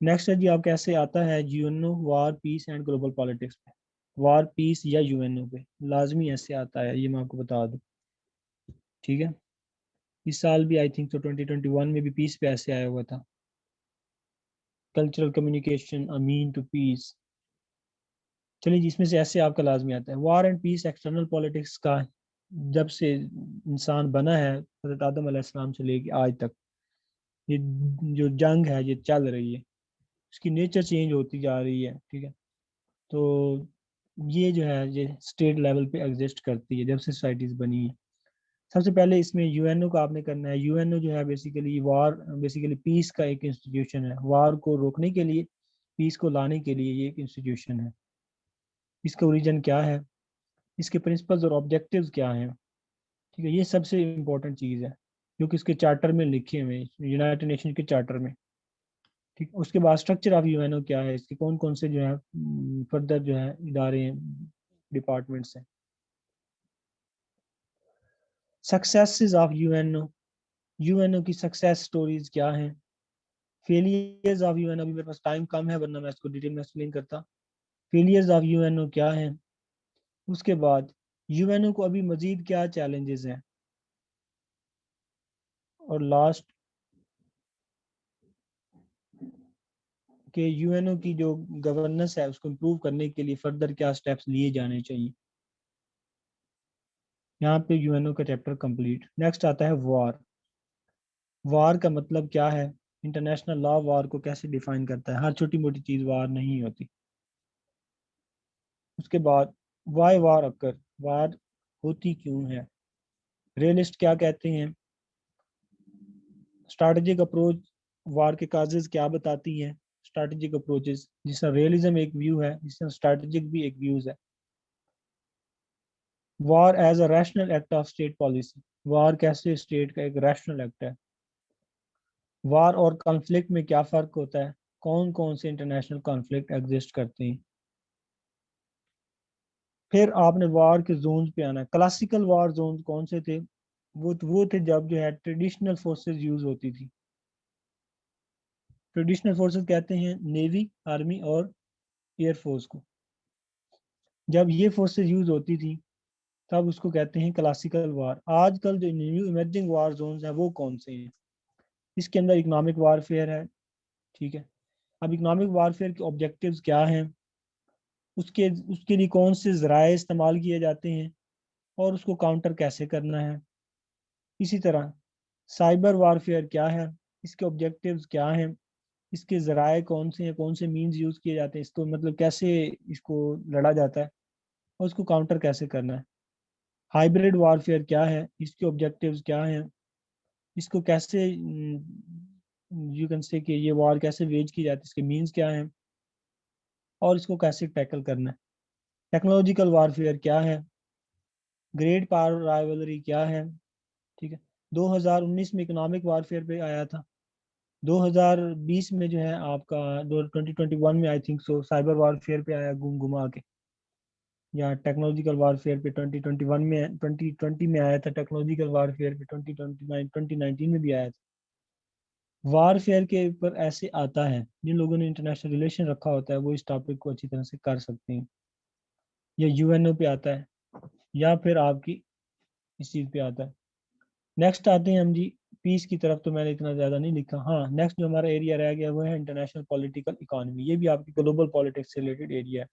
Next है जी आप कैसे आता है UNO war peace and global politics पे, वार पीस या यूएनओ पे लाजमी ऐसे आता है, ये मैं आपको बता दूं। ठीक है, इस साल भी आई थिंक तो 2021 में भी पीस पे ऐसे आया हुआ था, cultural communication a mean to peace. चलिए जिसमें से ऐसे आपका लाजमी आता है war and peace external politics का, जब से इंसान बना है हज़रत आदम अलैहिस्सलाम से लेके आज तक ये जो जंग है ये चल रही है, उसकी नेचर चेंज होती जा रही है। ठीक है, तो ये जो है ये स्टेट लेवल पे एग्जिस्ट करती है जब से सोसाइटीज बनी है। सबसे पहले इसमें यूएनओ का आपने करना है। यूएनओ जो है बेसिकली पीस का एक इंस्टीट्यूशन है, वार को रोकने के लिए, पीस को लाने के लिए ये एक इंस्टीट्यूशन है। इसका ओरिजिन क्या है, इसके प्रिंसिपल्स और ऑब्जेक्टिव्स क्या हैं, ठीक है, ये सबसे इम्पोर्टेंट चीज़ है जो कि इसके चार्टर में लिखे हुए हैं, यूनाइटेड नेशन के चार्टर में। ठीक, उसके बाद स्ट्रक्चर ऑफ यूएनओ क्या है, इसके कौन कौन से जो है फर्दर जो है इदारे हैं, डिपार्टमेंट्स हैं। सक्सेसेस ऑफ यूएनओ, यूएनओ की सक्सेस स्टोरीज क्या हैं। फेलियर्स ऑफ यूएनओ, अभी मेरे पास टाइम कम है वरना मैं इसको डिटेल में एक्सप्लेन करता। फेलियर्स ऑफ यूएनओ क्या है, उसके बाद यूएनओ को अभी मजीद क्या चैलेंजेस हैं, और लास्ट के यूएनओ की जो गवर्नेंस है उसको इम्प्रूव करने के लिए फर्दर क्या स्टेप्स लिए जाने चाहिए। यहाँ पे यूएनओ का चैप्टर कंप्लीट। नेक्स्ट आता है वार। वार का मतलब क्या है, इंटरनेशनल लॉ वार को कैसे डिफाइन करता है, हर छोटी मोटी चीज़ वार नहीं होती। उसके बाद वाई वार अकर, वार होती क्यों है, रियलिस्ट क्या कहते हैं, स्ट्रैटेजिक अप्रोच वार के काजेज क्या बताती हैं, स्ट्रैटेजिक अप्रोचेस, जिसका रियलिज्म एक व्यू है, जिसका स्ट्रैटेजिक भी एक व्यूज है। War as a rational act of state policy, war कैसे स्टेट का एक रैशनल एक्ट है। वार और कॉन्फ्लिक्ट में क्या फ़र्क होता है, कौन कौन से इंटरनेशनल कॉन्फ्लिक्ट एग्जिस्ट करते हैं। फिर आपने वार के जोन्स पे आना है। क्लासिकल वार जोन्स कौन से थे, वो थे जब जो है ट्रेडिशनल फोर्सेस यूज होती थी। ट्रेडिशनल फोर्सेस कहते हैं नेवी, आर्मी और एयरफोर्स को। जब ये फोर्सेस यूज होती थी तब उसको कहते हैं क्लासिकल वार। आजकल जो न्यू इमर्जिंग वार जोन्स हैं वो कौन से हैं, इसके अंदर इकोनॉमिक वारफेयर है। ठीक है, अब इकोनॉमिक वारफेयर के ऑब्जेक्टिव्स क्या हैं, उसके उसके लिए कौन से ज़राए इस्तेमाल किए जाते हैं और उसको काउंटर कैसे करना है। इसी तरह साइबर वारफेयर क्या है, इसके ऑब्जेक्टिव्स क्या हैं, इसके ज़राए कौन से हैं, कौन से मीन्स यूज़ किए जाते हैं, इसको मतलब कैसे इसको लड़ा जाता है और उसको काउंटर कैसे करना है। हाइब्रिड वारफेयर क्या है, इसके ऑब्जेक्टिव्स क्या हैं, इसको कैसे यू कैन से कि ये वार कैसे वेज की जाती है, इसके मीन्स क्या हैं और इसको कैसे टैकल करना है। टेक्नोलॉजिकल वारफेयर क्या है, ग्रेट पावर राइवलरी क्या है। ठीक है, 2019 में इकोनॉमिक वारफेयर पे आया था, 2020 में जो है आपका 2021 में I think so cyber warfare पे आया घूम घुमा के, या टेक्नोलॉजिकल वारफेयर पे 2021 में 2020 में आया था, टेक्नोलॉजिकल वारफेयर पे 2019 में भी आया था। वारफेयर के ऊपर ऐसे आता है, जिन लोगों ने इंटरनेशनल रिलेशन रखा होता है वो इस टॉपिक को अच्छी तरह से कर सकते हैं। या यूएनओ पे आता है या फिर आपकी इस चीज़ पे आता है। नेक्स्ट आते हैं हम जी पीस की तरफ, तो मैंने इतना ज़्यादा नहीं लिखा। हाँ, नेक्स्ट जो हमारा एरिया रह गया वो है इंटरनेशनल पॉलिटिकल इकोनॉमी, ये भी आपकी ग्लोबल पॉलिटिक्स से रिलेटेड एरिया है।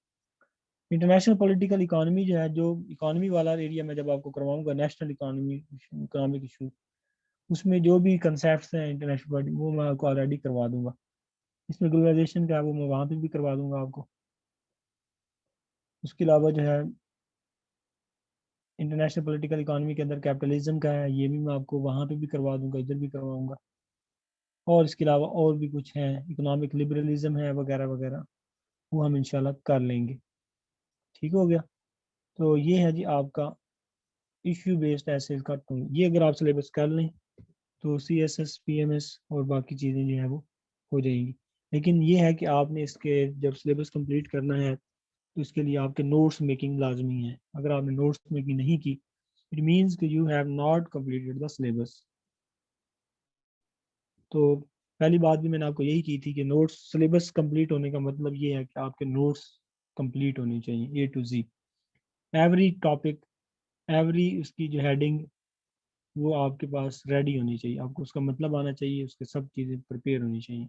इंटरनेशनल पॉलिटिकल इकोनॉमी जो है, जो इकोनॉमी वाला एरिया मैं जब आपको करवाऊंगा नेशनल इकोनॉमी इकोनॉमिक इशू, उसमें जो भी कंसेप्ट हैं इंटरनेशनल पॉलिटिक्स वो मैं आपको ऑलरेडी करवा दूंगा। इसमें ग्लोबलाइजेशन का है वो मैं वहाँ पे भी करवा दूंगा आपको। उसके अलावा जो है इंटरनेशनल पॉलिटिकल इकोनॉमी के अंदर कैपिटलिज्म का है, ये भी मैं आपको वहाँ पे भी करवा दूंगा, इधर भी करवाऊंगा। और इसके अलावा और भी कुछ हैं, इकोनॉमिक लिबरलिज्म है वगैरह वगैरह, वो हम इंशाल्लाह कर लेंगे। ठीक हो गया, तो ये है जी आपका इश्यू बेस्ड ऐसे का टूल। ये अगर आप सिलेबस कर लें तो C S S P M S और बाकी चीज़ें जो है वो हो जाएंगी। लेकिन ये है कि आपने इसके जब सिलेबस कंप्लीट करना है तो इसके लिए आपके नोट्स मेकिंग लाजमी है। अगर आपने नोट्स मेकिंग नहीं की, इट मीन्स कि you have not completed the syllabus. तो पहली बात भी मैंने आपको यही की थी कि नोट्स सिलेबस कंप्लीट होने का मतलब ये है कि आपके नोट्स कंप्लीट होने चाहिए A to Z, every topic, every उसकी जो हेडिंग वो आपके पास रेडी होनी चाहिए, आपको उसका मतलब आना चाहिए, उसके सब चीज़ें प्रिपेयर होनी चाहिए।